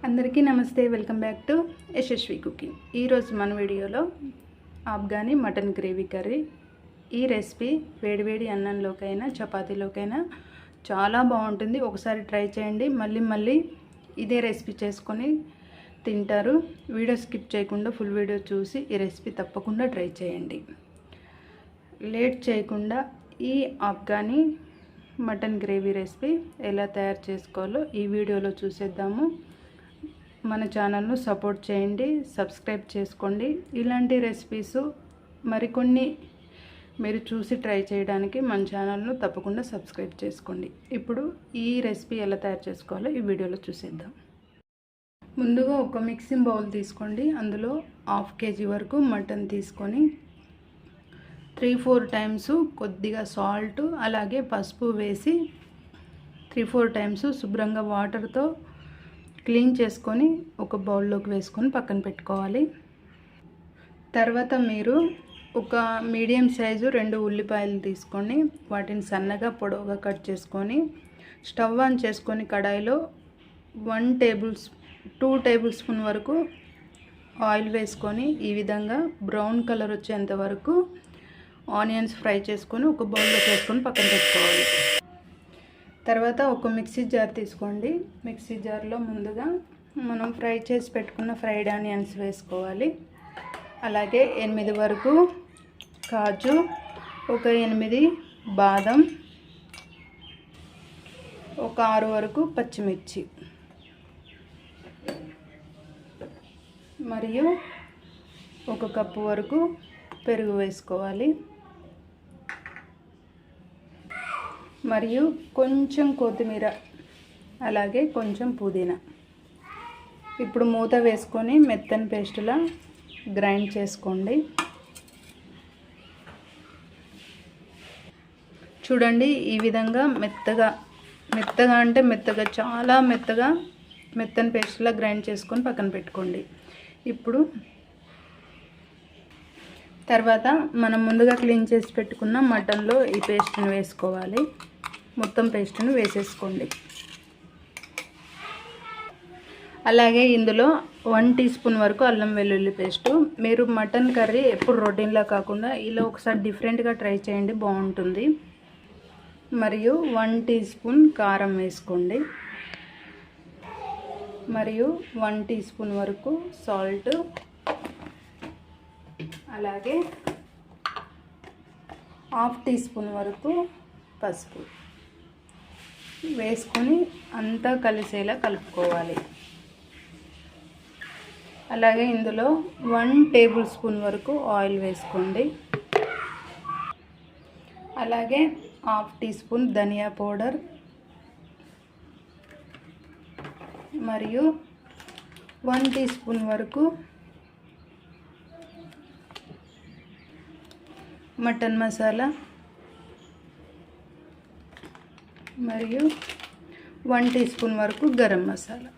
అందరికీ నమస్తే, welcome back to Yashasvi cooking. ఈరోజు మన వీడియోలో ఆఫ్ఘనీ మటన్ గ్రేవీ కర్రీ. ఈ రెసిపీ వేడివేడి అన్నంలోకైనా చపాతీలోకైనా చాలా బాగుంటుంది. ఒకసారి ట్రై చేయండి, మళ్ళీ ఇదే రెసిపీ చేసుకొని తింటారు. వీడియో స్కిప్ చేయకుండా ఫుల్ వీడియో చూసి ఈ రెసిపీ తప్పకుండా ట్రై చేయండి. లేట్ చేయకుండా ఈ ఆఫ్ఘనీ మటన్ గ్రేవీ రెసిపీ ఎలా తయారు చేసుకోవాలో ఈ వీడియోలో చూసేద్దాము. మన ఛానల్ను సపోర్ట్ చేయండి, సబ్స్క్రైబ్ చేసుకోండి. ఇలాంటి రెసిపీస్ మరికొన్ని మీరు చూసి ట్రై చేయడానికి మన ఛానల్ను తప్పకుండా సబ్స్క్రైబ్ చేసుకోండి. ఇప్పుడు ఈ రెసిపీ ఎలా తయారు చేసుకోవాలో ఈ వీడియోలో చూసేద్దాం. ముందుగా ఒక మిక్సింగ్ బౌల్ తీసుకోండి. అందులో 1/2 kg వరకు మటన్ తీసుకొని 3-4 టైమ్స్ కొద్దిగా సాల్ట్ అలాగే పసుపు వేసి 3-4 టైమ్స్ శుభ్రంగా వాటర్తో క్లీన్ చేసుకొని ఒక బౌల్లోకి వేసుకొని పక్కన పెట్టుకోవాలి. తర్వాత మీరు ఒక మీడియం సైజు 2 ఉల్లిపాయలు తీసుకొని వాటిని సన్నగా పొడవుగా కట్ చేసుకొని స్టవ్ ఆన్ చేసుకొని కడాయిలో 2 టేబుల్ స్పూన్ వరకు ఆయిల్ వేసుకొని ఈ విధంగా బ్రౌన్ కలర్ వచ్చేంత వరకు ఆనియన్స్ ఫ్రై చేసుకొని ఒక బౌల్లోకి వేసుకొని పక్కన పెట్టుకోవాలి. తర్వాత ఒక మిక్సీ జార్ తీసుకోండి. మిక్సీ జార్లో ముందుగా మనం ఫ్రై చేసి పెట్టుకున్న ఫ్రైడ్ ఆనియన్స్ వేసుకోవాలి. అలాగే 8 వరకు కాజు, ఒక 8 బాదం, ఒక 6 వరకు పచ్చిమిర్చి మరియు 1 కప్పు వరకు పెరుగు వేసుకోవాలి. మరియు కొంచెం కొత్తిమీర, అలాగే కొంచెం పుదీనా. ఇప్పుడు మూత వేసుకొని మెత్తని పేస్టులా గ్రైండ్ చేసుకోండి. చూడండి, ఈ విధంగా మెత్తగా అంటే మెత్తగా, చాలా మెత్తని పేస్టులా గ్రైండ్ చేసుకొని పక్కన పెట్టుకోండి. ఇప్పుడు తర్వాత మనం ముందుగా క్లీన్ చేసి పెట్టుకున్న మటన్లో ఈ పేస్ట్ని వేసుకోవాలి. మొత్తం పేస్ట్ని వేసేసుకోండి. అలాగే ఇందులో 1 టీ స్పూన్ వరకు అల్లం వెల్లుల్లి పేస్టు. మీరు మటన్ కర్రీ ఎప్పుడు రొటీన్లా కాకుండా ఇలా ఒకసారి డిఫరెంట్గా ట్రై చేయండి, బాగుంటుంది. మరియు 1 టీ స్పూన్ కారం వేసుకోండి. మరియు 1 టీ స్పూన్ వరకు సాల్ట్, అలాగే 1/2 టీ స్పూన్ వరకు పసుపు వేసుకొని అంతా కలిసేలా కలుపుకోవాలి. అలాగే ఇందులో 1 టేబుల్ స్పూన్ వరకు ఆయిల్ వేసుకోండి. అలాగే 1/2 టీ స్పూన్ ధనియా పౌడర్ మరియు 1 టీ స్పూన్ వరకు మటన్ మసాలా మరియు 1 టీ స్పూన్ వరకు గరం మసాలా.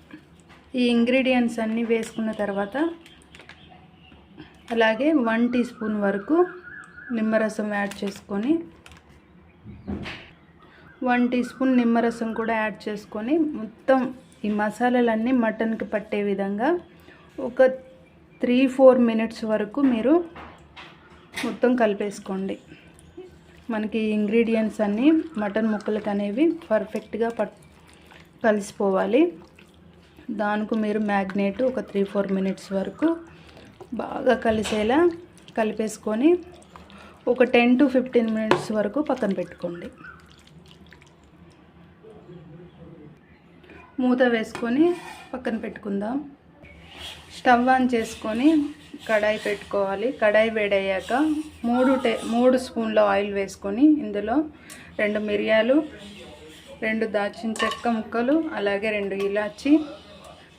ఈ ఇంగ్రీడియంట్స్ అన్నీ వేసుకున్న తర్వాత అలాగే 1 టీ స్పూన్ వరకు నిమ్మరసం యాడ్ చేసుకొని 1 టీ స్పూన్ నిమ్మరసం కూడా యాడ్ చేసుకొని మొత్తం ఈ మసాలాలన్నీ మటన్కి పట్టే విధంగా ఒక 3-4 మినిట్స్ వరకు మీరు మొత్తం కలిపేసుకోండి. మనకి ఇంగ్రీడియంట్స్ అన్నీ మటన్ ముక్కలకు అనేవి పర్ఫెక్ట్గా కలిసిపోవాలి. దానికి మీరు మ్యాగ్నేట్ ఒక 3-4 మినిట్స్ వరకు బాగా కలిసేలా కలిపేసుకొని ఒక 10-15 మినిట్స్ వరకు పక్కన పెట్టుకోండి. మూత వేసుకొని పక్కన పెట్టుకుందాం. స్టవ్ ఆన్ చేసుకొని కడాయి పెట్టుకోవాలి. కడాయి వేడయ్యాక 3 స్పూన్ల ఆయిల్ వేసుకొని ఇందులో 2 మిరియాలు, 2 దాల్చిన చెక్క ముక్కలు, అలాగే 2 ఇలాచి,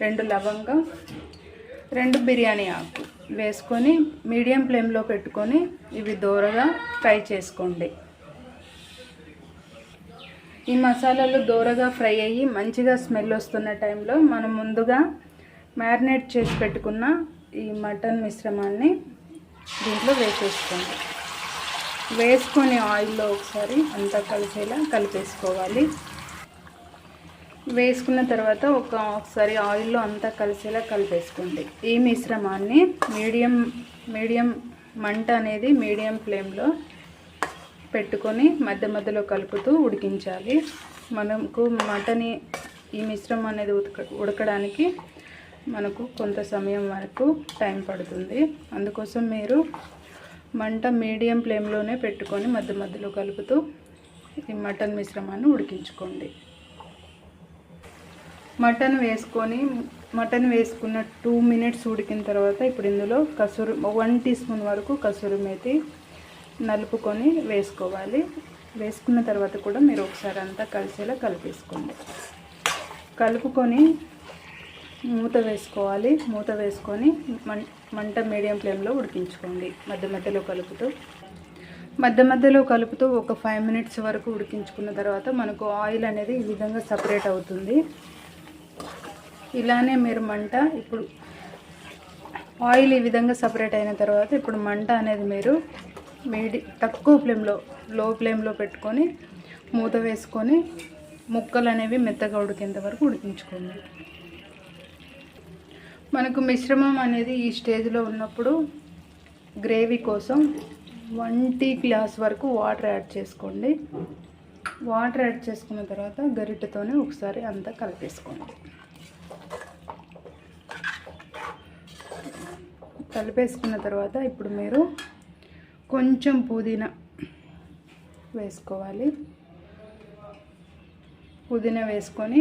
2 లవంగం, 2 బిర్యానీ ఆకు వేసుకొని మీడియం ఫ్లేమ్లో పెట్టుకొని ఇవి దోరగా ఫ్రై చేసుకోండి. ఈ మసాలాలు దోరగా ఫ్రై అయ్యి మంచిగా స్మెల్ వస్తున్న టైంలో మనం ముందుగా మ్యారినేట్ చేసి పెట్టుకున్న ఈ మటన్ మిశ్రమాన్ని దీంట్లో వేసేసుకోండి. వేసుకొని ఆయిల్లో ఒకసారి అంతా కలిసేలా కలిపేసుకోవాలి. వేసుకున్న తర్వాత ఒకసారి ఆయిల్లో అంతా కలిసేలా కలిపేసుకోండి. ఈ మిశ్రమాన్ని మీడియం మంట అనేది మీడియం ఫ్లేమ్లో పెట్టుకొని మధ్య మధ్యలో కలుపుతూ ఉడికించాలి. మనకు మటని ఈ మిశ్రమం అనేది ఉడకడానికి మనకు కొంత సమయం వరకు టైం పడుతుంది. అందుకోసం మీరు మంట మీడియం ఫ్లేమ్లోనే పెట్టుకొని మధ్య మధ్యలో కలుపుతూ ఈ మటన్ మిశ్రమాన్ని ఉడికించుకోండి. మటన్ వేసుకున్న 2 మినిట్స్ ఉడికిన తర్వాత ఇప్పుడు ఇందులో 1 టీ స్పూన్ వరకు కసూరి మేతి నలుపుకొని వేసుకోవాలి. వేసుకున్న తర్వాత కూడా మీరు ఒకసారి అంతా కలిసేలా కలిపేసుకోండి. కలుపుకొని మూత వేసుకోవాలి. మూత వేసుకొని మంట మీడియం ఫ్లేమ్లో ఉడికించుకోండి. మధ్య మధ్యలో కలుపుతూ ఒక 5 మినిట్స్ వరకు ఉడికించుకున్న తర్వాత మనకు ఆయిల్ అనేది ఈ విధంగా సపరేట్ అవుతుంది. ఇలానే మీరు ఇప్పుడు ఆయిల్ ఈ విధంగా సపరేట్ అయిన తర్వాత ఇప్పుడు మంట అనేది మీరు తక్కువ ఫ్లేమ్లో లో ఫ్లేమ్లో పెట్టుకొని మూత వేసుకొని ముక్కలు అనేవి మెత్తగా ఉడికేంత వరకు ఉడికించుకోండి. మనకు మిశ్రమం అనేది ఈ స్టేజ్లో ఉన్నప్పుడు గ్రేవీ కోసం 1 టీ గ్లాస్ వరకు వాటర్ యాడ్ చేసుకోండి. వాటర్ యాడ్ చేసుకున్న తర్వాత గరిటెతోనే ఒకసారి అంతా కలిపేసుకోండి. కలిపేసుకున్న తర్వాత ఇప్పుడు మీరు కొంచెం పుదీనా వేసుకోవాలి. పుదీనా వేసుకొని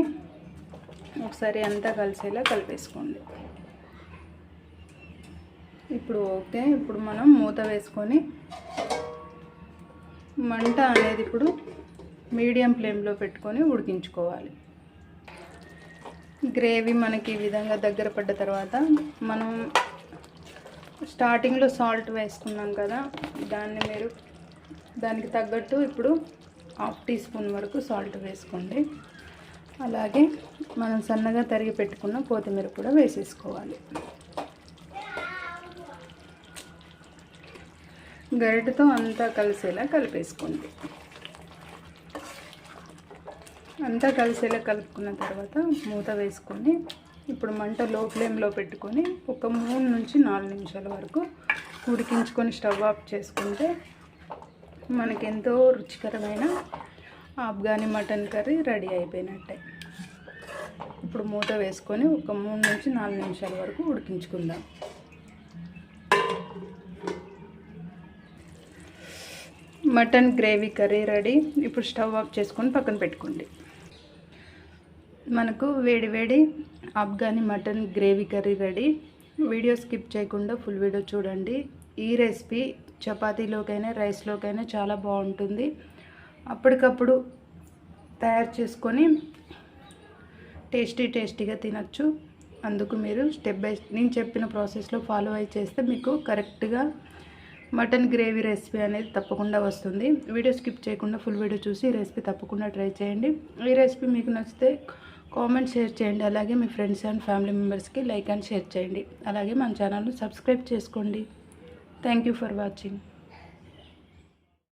ఒకసారి అంతా కలిసేలా కలిపేసుకోండి. ఇప్పుడు మనం మూత వేసుకొని మంట అనేది ఇప్పుడు మీడియం ఫ్లేమ్లో పెట్టుకొని ఉడికించుకోవాలి. గ్రేవీ మనకి ఈ విధంగా దగ్గర పడ్డ తర్వాత మనం స్టార్టింగ్లో సాల్ట్ వేసుకున్నాం కదా, దానికి తగ్గట్టు ఇప్పుడు 1/2 టీ స్పూన్ వరకు సాల్ట్ వేసుకోండి. అలాగే మనం సన్నగా తరిగి పెట్టుకున్న కొత్తిమీర కూడా వేసేసుకోవాలి. గరిటెతో అంతా కలిసేలా కలిపేసుకోండి. అంతా కలిసేలా కలుపుకున్న తర్వాత మూత వేసుకొని ఇప్పుడు మంట లో ఫ్లేమ్లో పెట్టుకొని ఒక 3 నుంచి 4 నిమిషాల వరకు ఉడికించుకొని స్టవ్ ఆఫ్ చేసుకుంటే మనకెంతో రుచికరమైన ఆఫ్ఘనీ మటన్ కర్రీ రెడీ అయిపోయినట్టే. ఇప్పుడు మూత వేసుకొని ఒక 3 నుంచి 4 నిమిషాల వరకు ఉడికించుకుందాం. Mutton gravy curry ready. ఇప్పుడు స్టవ్ ఆఫ్ చేసుకొని పక్కన పెట్టుకోండి. మనకు వేడి Afghani mutton gravy curry ready. Video skip చేయకుండా ఫుల్ వీడియో చూడండి. ఈ రెసిపీ చపాతీలోకైనా రైస్లోకైనా చాలా బాగుంటుంది. అప్పటికప్పుడు తయారు చేసుకొని టేస్టీగా తినచ్చు. అందుకు మీరు నేను చెప్పిన ప్రాసెస్లో ఫాలో అయి చేస్తే మీకు కరెక్ట్గా మటన్ గ్రేవీ రెసిపీ అనేది తప్పకుండా వస్తుంది. వీడియో స్కిప్ చేయకుండా ఫుల్ వీడియో చూసి ఈ రెసిపీ తప్పకుండా ట్రై చేయండి. ఈ రెసిపీ మీకు నచ్చితే కామెంట్ షేర్ చేయండి. అలాగే మీ ఫ్రెండ్స్ అండ్ ఫ్యామిలీ మెంబర్స్కి లైక్ అండ్ షేర్ చేయండి. అలాగే మన ఛానల్ను సబ్స్క్రైబ్ చేసుకోండి. Thank you for watching.